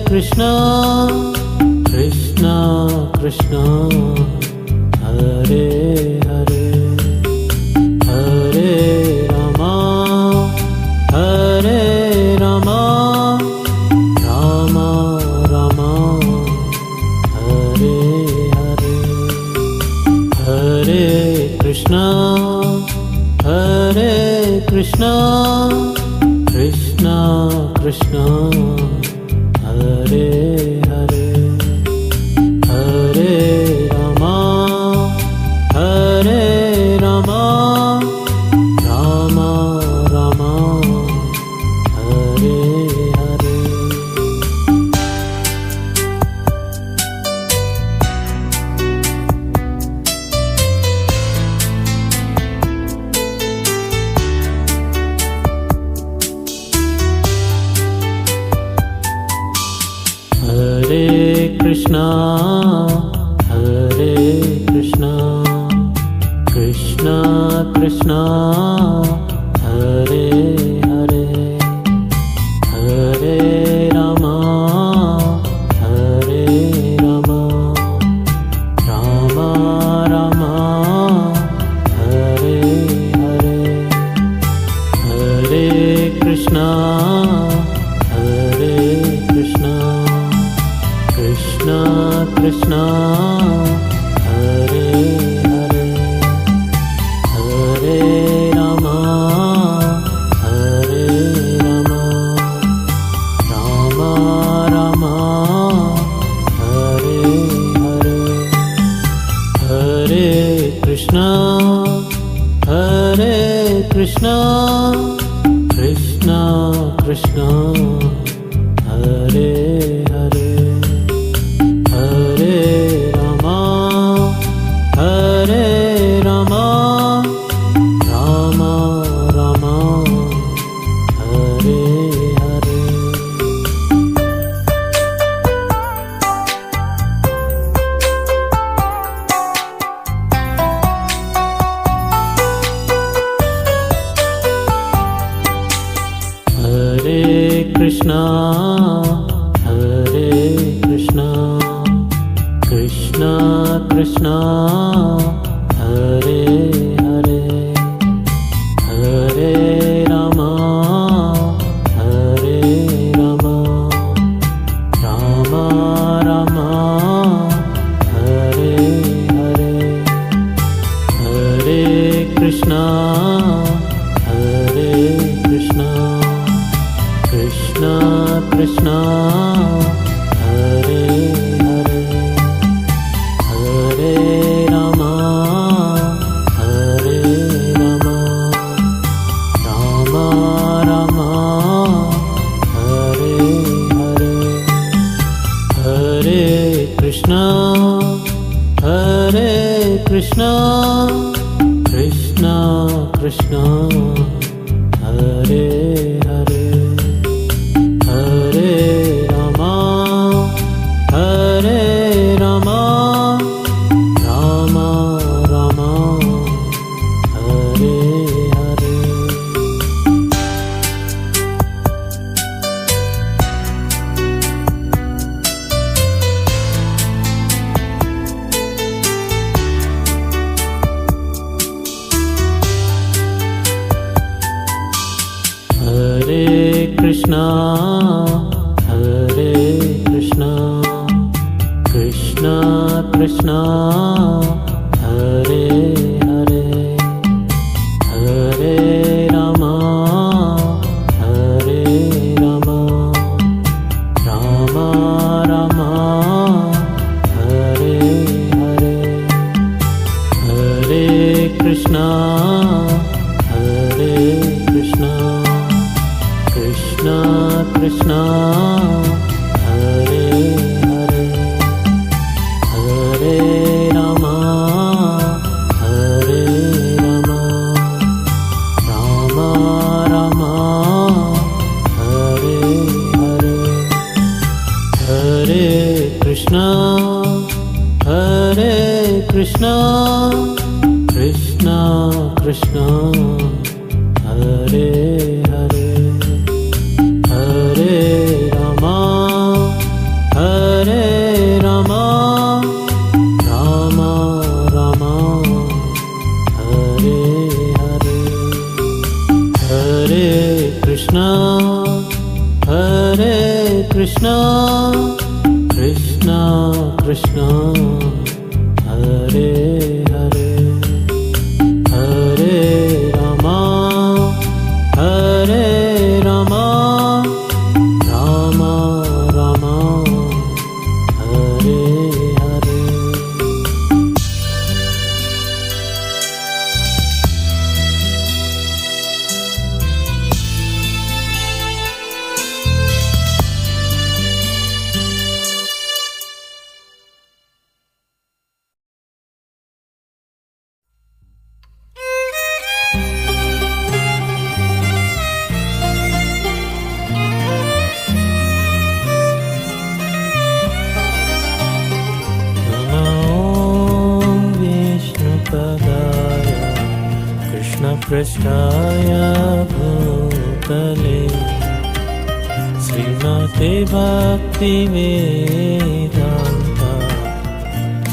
Krishna Krishna Krishna Hare Hare Hare Rama Rama Rama Hare Hare Hare Krishna Krishna Krishna Hare Hare Hare Rama Rama Rama Hare Hare Hare Krishna Krishna Krishna Hare Hare Hare Rama Rama Rama Hare Hare Hare Krishna Krishna Krishna Hare Hare Hare Rama Rama Rama Hare Hare Hare Krishna Krishna Krishna Hare Hare Hare Rama Rama Rama Hare Hare Hare Krishna Krishna Krishna Hare Hare Hare Rama Rama Rama Hare Hare Hare Krishna Krishna Krishna Hare Hare Hare Rama Rama Rama Hare Hare Hare Krishna Krishna Krishna Hare Hare Hare Rama Rama Rama Hare Hare Hare Krishna Krishna Krishna Hare Hare Hare Rama Rama Rama Hare Hare Hare Krishna Krishna Hare Hare Hare Rama Rama Hare Hare Hare Krishna Krishna Krishna Hare Hare Hare Krishna, Krishna Krishna, Hare Hare, Hare Rama, Hare Rama, Rama Rama, Hare Hare. कृष्णपृष्ठाय भूतले श्रीमते भक्तिवेदान्ता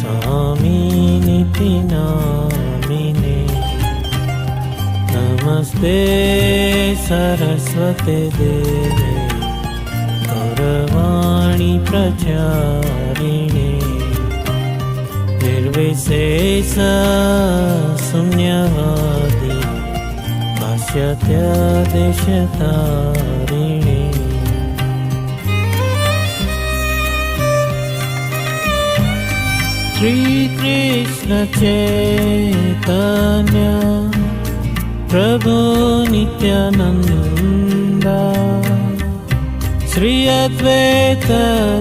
स्वामिनिति नामिने नमस्ते सरस्वते देवे गौरवाणी प्रचारिणे निर्विशेष शून्यवादी पाश्चात्यदेशतारिणे श्रीकृष्ण चैतन्य प्रभु नित्यानन्द श्री अद्वैत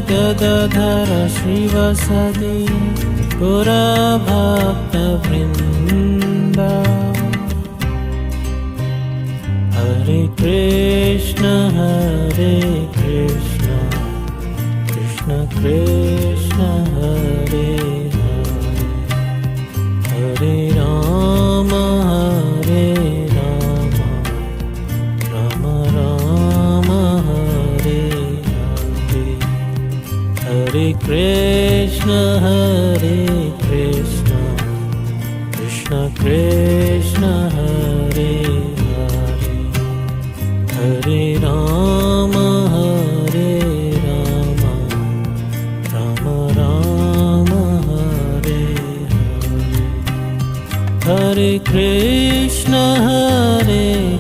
गदाधर श्रीवासदि गौरभक्तवृन्द हरे कृष्ण कृष्ण कृष्ण हरे हरे, हरे राम राम राम हरे हरे, हरे कृष्ण कृष्ण कृष्ण हरे हरे, हरे राम राम राम हरे हरे, हरे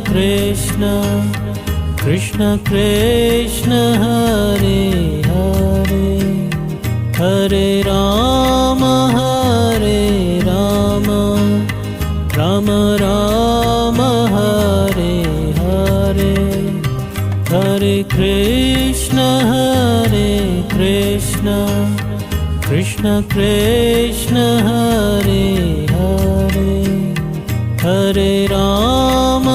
कृष्ण कृष्ण कृष्ण हरे हरे, हरे राम राम राम हरे हरे, हरे कृष्ण कृष्ण कृष्ण हरे हरे, हरे राम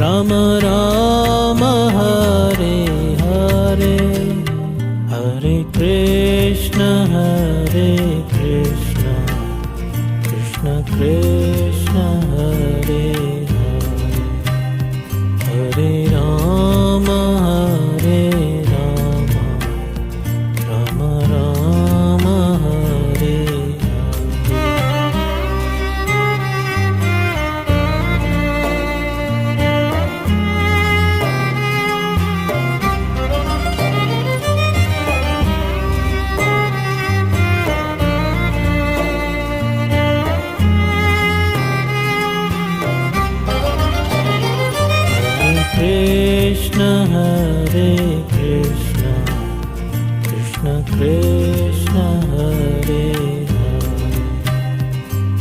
राम राम हरे हरे, हरे कृष्ण कृष्ण कृष्ण हरे हरे, हरे Ram Ram Ram Hare Hare. Krishna Hare Krishna, Krishna Krishna Hare Hare,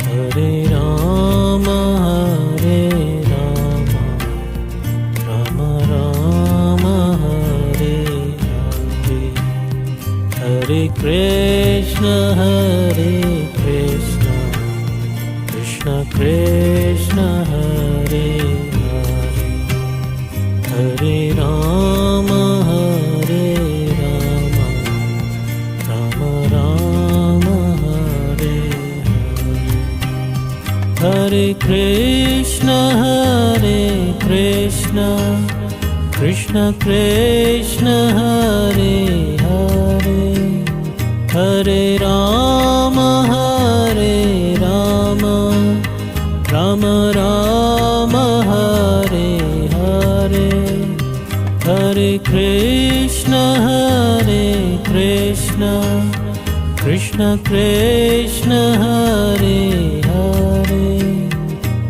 Hare Rama Rama Rama Hare Hare, Hare Krishna Krishna Krishna Hare Hare, Hare Rama Rama Rama Hare Hare, Hare Krishna Krishna Krishna Hare Hare, Hare Rama Rama Rama Hare Krishna, Krishna Krishna, Hare Hare,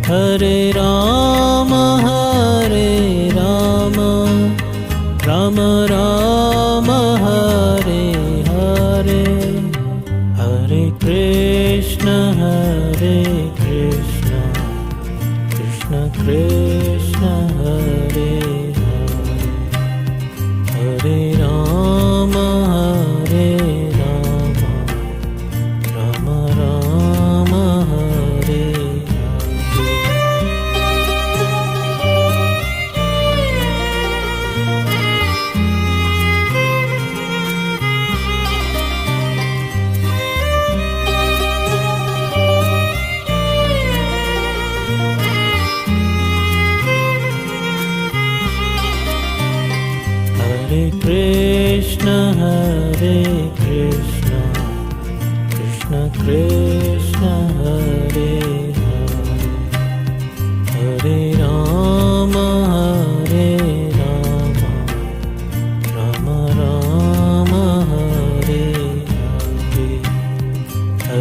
Hare Rama, Rama Rama, Hare Hare, Hare Krishna, Krishna Krishna, Hare Hare, Hare Rama, Rama Rama, Hare Hare Krishna, Krishna Krishna, Hare Hare, Hare Rama, Rama Rama, Hare Hare,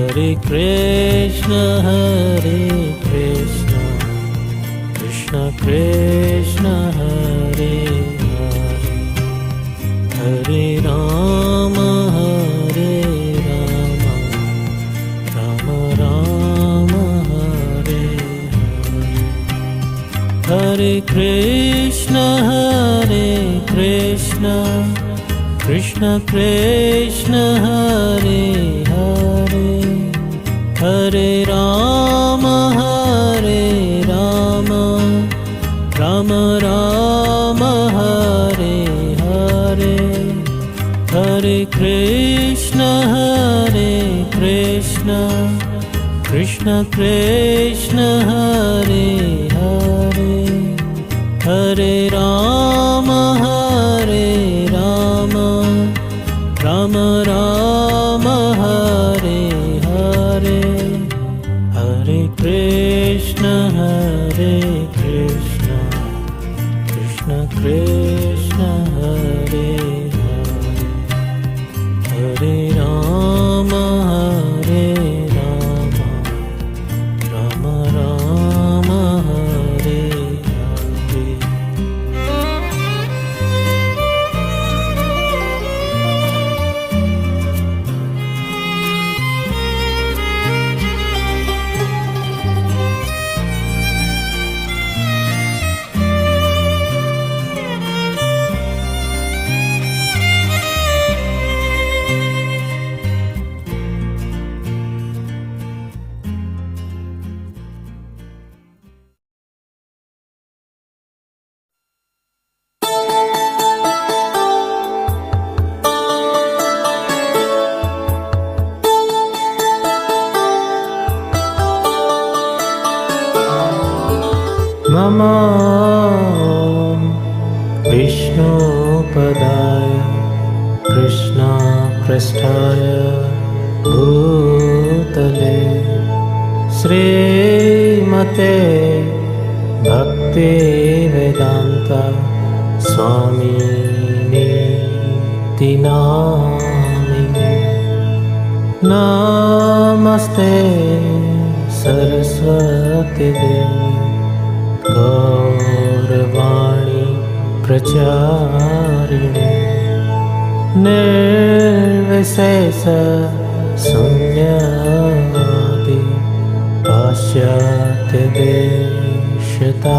Hare Krishna, Krishna Krishna, Hare Hare, Hare Rama, Rama Rama, Hare Hare, Hare Krishna, Krishna Krishna, Hare Hare, Hare Rama, Rama Rama, Hare Hare, Hare Krishna, Krishna Krishna, Hare Hare, Hare Rama, Rama Rama, Hare Hare, Hare Krishna, Krishna Krishna, Hare Hare, Hare Rama, Rama Rama, Hare Hare. Namo Vishnupadaya Krishna Prasthaya Bhutale Srimate Bhakti Vedanta Swami Niti Namine Namaste Saraswati Devi Gauravani Pracharine Nirvisesa Sunyavadi Pasyatya Deshatarine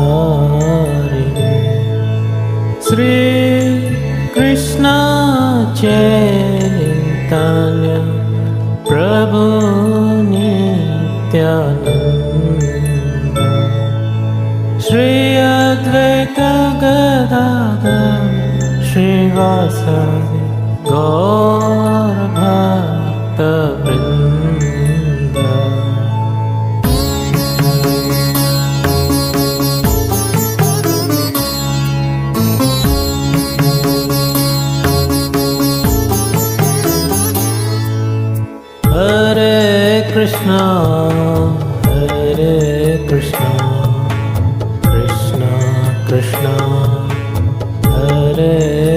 Sri Krishna Chaitanya Prabhu Nityananda Shri Advaita Gadadhar Srivasadi Gaur Bhakta Vrinda. Hare Krishna, Hare Krishna, Krishna Hare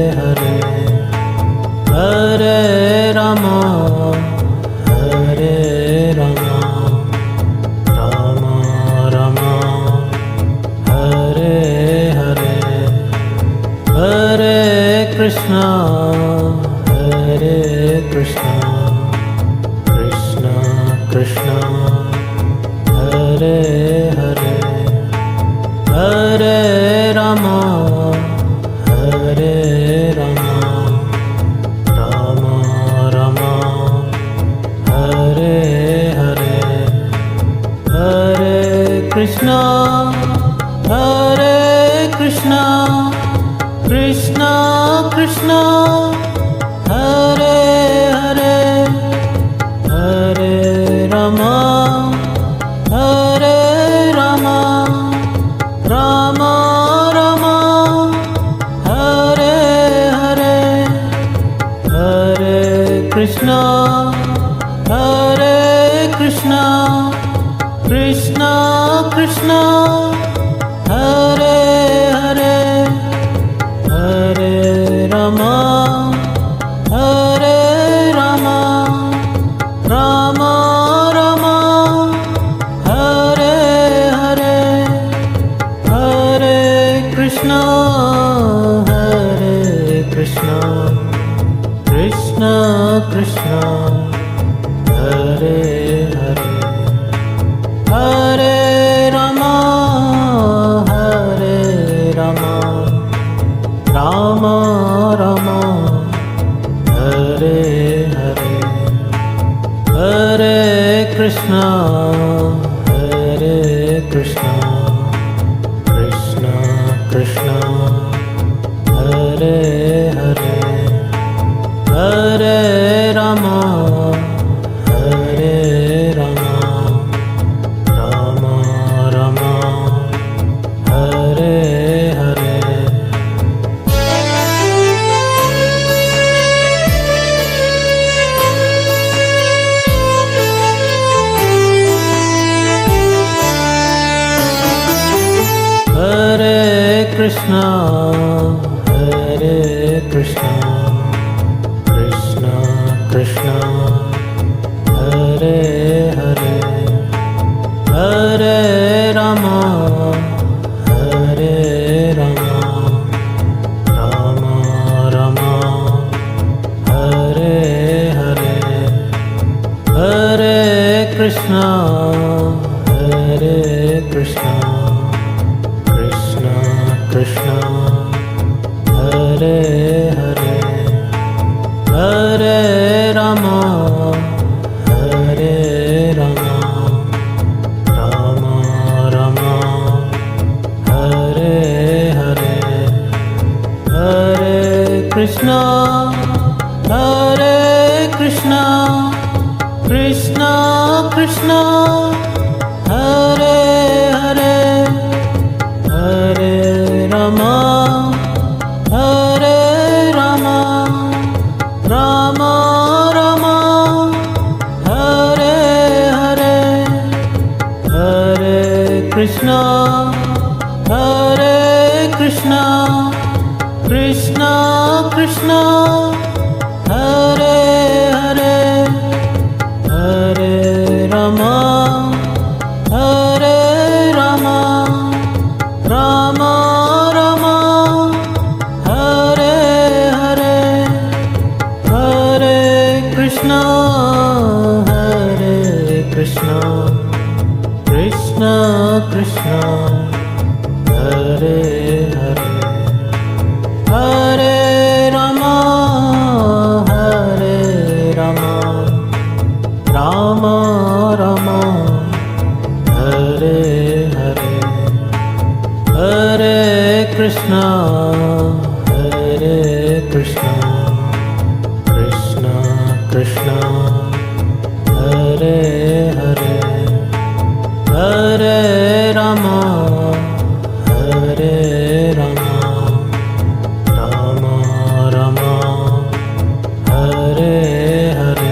Hare Hare Hare Rama Hare Rama Rama Rama Hare Hare Hare Krishna Hare Krishna Krishna Krishna Hare Hare Hare Rama Hare Rama Rama Rama Hare Hare Hare Krishna Hare Krishna Krishna Krishna Hare Hare Hare Rama Hare Rama Rama Rama Hare Hare Hare Krishna Hare Krishna Krishna Krishna Hare Hare Hare Rama Hare Rama Rama Rama Hare Hare Hare Krishna Hare Krishna Krishna Krishna Hare Hare Hare Rama Hare Rama Rama Rama Hare Hare Hare Krishna Hare Krishna Krishna Krishna Hare Hare Hare Rama Hare Rama Rama Rama Hare Hare Hare Krishna Hare Krishna Krishna Krishna Hare Hare Hare Rama Hare Rama Rama Rama Hare Hare Hare Krishna Hare Krishna Krishna Krishna Hare Hare Hare Rama Hare Rama Rama Rama Hare Hare Hare Krishna Hare Krishna Krishna Krishna Hare Hare Hare Rama Hare Rama Rama Rama Hare Hare Hare Krishna Hare Krishna Krishna Krishna Hare Hare Hare Rama Hare Rama Rama Rama Hare Hare Hare Krishna Hare Krishna Krishna Krishna Hare Hare Hare Rama Hare Rama Rama Rama Hare Hare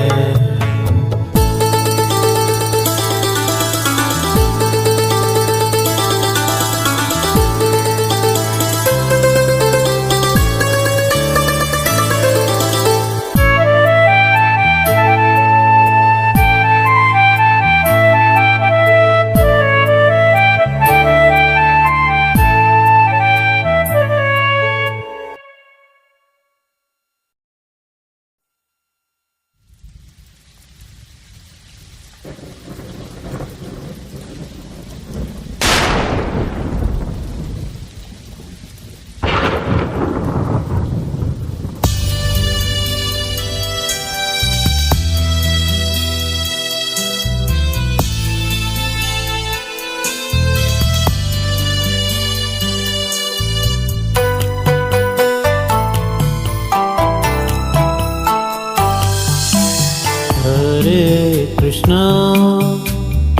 Krishna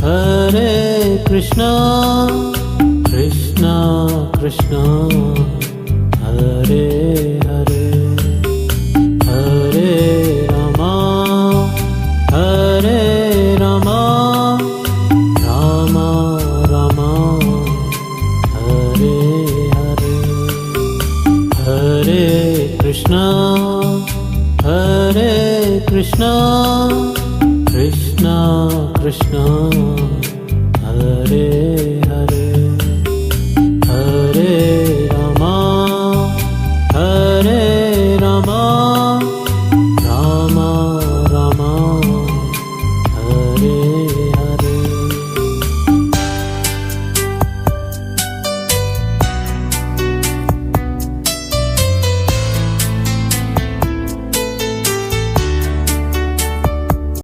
हरे कृष्ण कृष्ण कृष्ण हरे हरे हरे रामा राम राम हरे हरे हरे कृष्ण कृष्ण कृष्ण हरे हरे